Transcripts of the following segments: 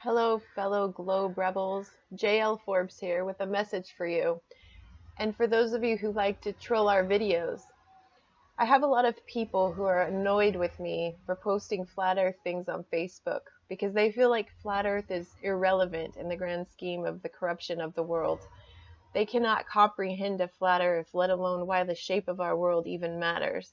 Hello, fellow Globe rebels. JL Forbes here with a message for you. And for those of you who like to troll our videos, I have a lot of people who are annoyed with me for posting flat earth things on Facebook because they feel like flat earth is irrelevant in the grand scheme of the corruption of the world. They cannot comprehend a flat earth, let alone why the shape of our world even matters.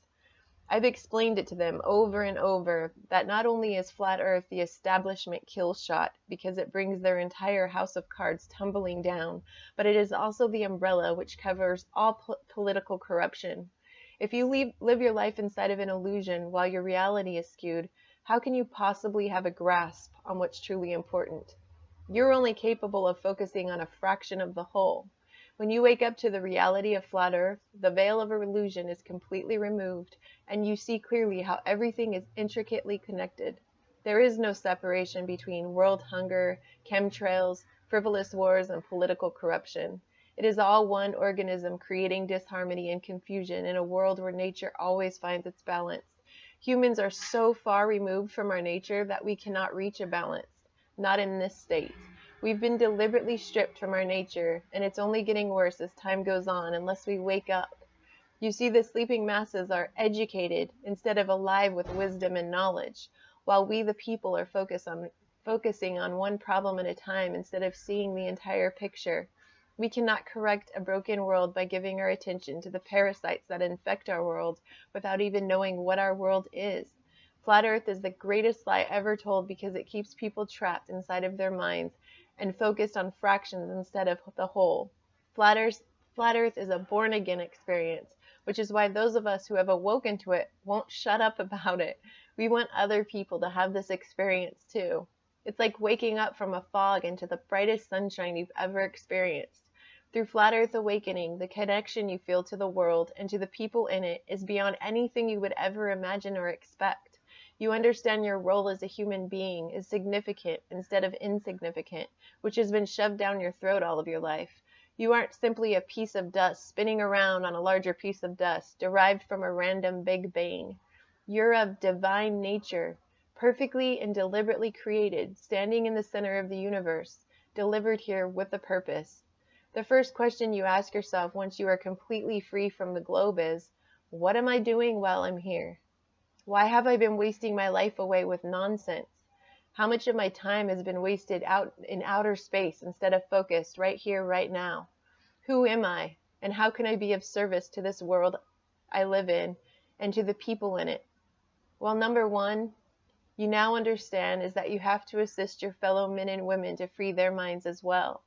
I've explained it to them over and over that not only is flat earth the establishment kill shot because it brings their entire house of cards tumbling down, but it is also the umbrella which covers all political corruption. If you live your life inside of an illusion while your reality is skewed, how can you possibly have a grasp on what's truly important? You're only capable of focusing on a fraction of the whole. When you wake up to the reality of flat earth, the veil of illusion is completely removed, and you see clearly how everything is intricately connected. There is no separation between world hunger, chemtrails, frivolous wars, and political corruption. It is all one organism creating disharmony and confusion in a world where nature always finds its balance. Humans are so far removed from our nature that we cannot reach a balance, not in this state. We've been deliberately stripped from our nature, and it's only getting worse as time goes on unless we wake up. You see, the sleeping masses are educated instead of alive with wisdom and knowledge, while we the people are focusing on one problem at a time instead of seeing the entire picture. We cannot correct a broken world by giving our attention to the parasites that infect our world without even knowing what our world is. Flat Earth is the greatest lie ever told because it keeps people trapped inside of their minds and focused on fractions instead of the whole. Flat Earth is a born-again experience, which is why those of us who have awoken to it won't shut up about it. We want other people to have this experience too. It's like waking up from a fog into the brightest sunshine you've ever experienced. Through Flat Earth Awakening, the connection you feel to the world and to the people in it is beyond anything you would ever imagine or expect. You understand your role as a human being is significant instead of insignificant, which has been shoved down your throat all of your life. You aren't simply a piece of dust spinning around on a larger piece of dust derived from a random Big Bang. You're of divine nature, perfectly and deliberately created, standing in the center of the universe, delivered here with a purpose. The first question you ask yourself once you are completely free from the globe is, what am I doing while I'm here? Why have I been wasting my life away with nonsense? How much of my time has been wasted out in outer space instead of focused right here, right now? Who am I, and how can I be of service to this world I live in and to the people in it? Well, number one, you now understand is that you have to assist your fellow men and women to free their minds as well.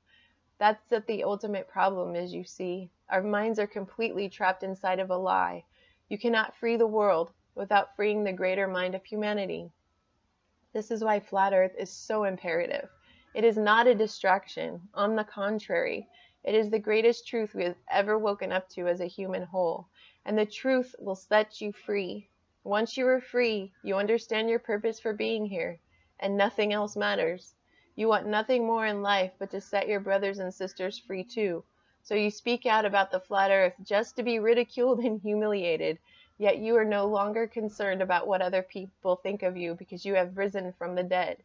That's what the ultimate problem is, you see. Our minds are completely trapped inside of a lie. You cannot free the world without freeing the greater mind of humanity. This is why Flat Earth is so imperative. It is not a distraction. On the contrary, it is the greatest truth we have ever woken up to as a human whole. And the truth will set you free. Once you are free, you understand your purpose for being here, and nothing else matters. You want nothing more in life but to set your brothers and sisters free too. So you speak out about the flat earth just to be ridiculed and humiliated, yet you are no longer concerned about what other people think of you because you have risen from the dead.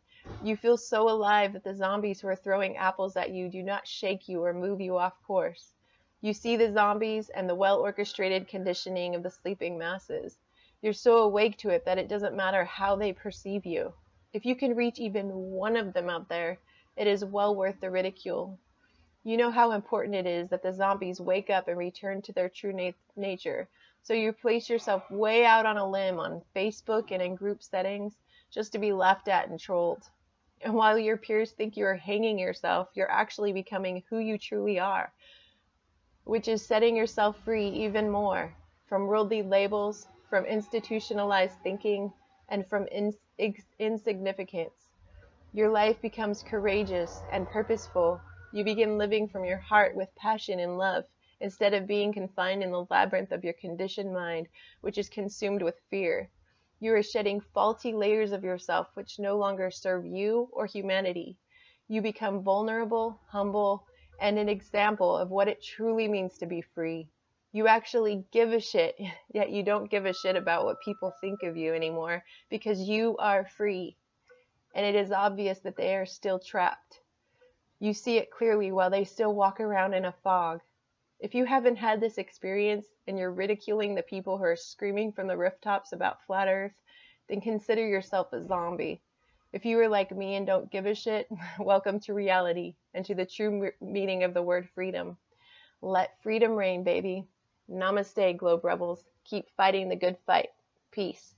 You feel so alive that the zombies who are throwing apples at you do not shake you or move you off course. You see the zombies and the well-orchestrated conditioning of the sleeping masses. You're so awake to it that it doesn't matter how they perceive you. If you can reach even one of them out there, it is well worth the ridicule. You know how important it is that the zombies wake up and return to their true nature. So you place yourself way out on a limb on Facebook and in group settings just to be laughed at and trolled. And while your peers think you are hanging yourself, you're actually becoming who you truly are, which is setting yourself free even more from worldly labels, from institutionalized thinking, and from insignificance. Your life becomes courageous and purposeful. You begin living from your heart with passion and love, instead of being confined in the labyrinth of your conditioned mind, which is consumed with fear. You are shedding faulty layers of yourself which no longer serve you or humanity. You become vulnerable, humble, and an example of what it truly means to be free. You actually give a shit, yet you don't give a shit about what people think of you anymore because you are free. and it is obvious that they are still trapped. You see it clearly while they still walk around in a fog. If you haven't had this experience and you're ridiculing the people who are screaming from the rooftops about flat Earth, then consider yourself a zombie. If you are like me and don't give a shit, welcome to reality and to the true meaning of the word freedom. Let freedom reign, baby. Namaste, Globe Rebels. Keep fighting the good fight. Peace.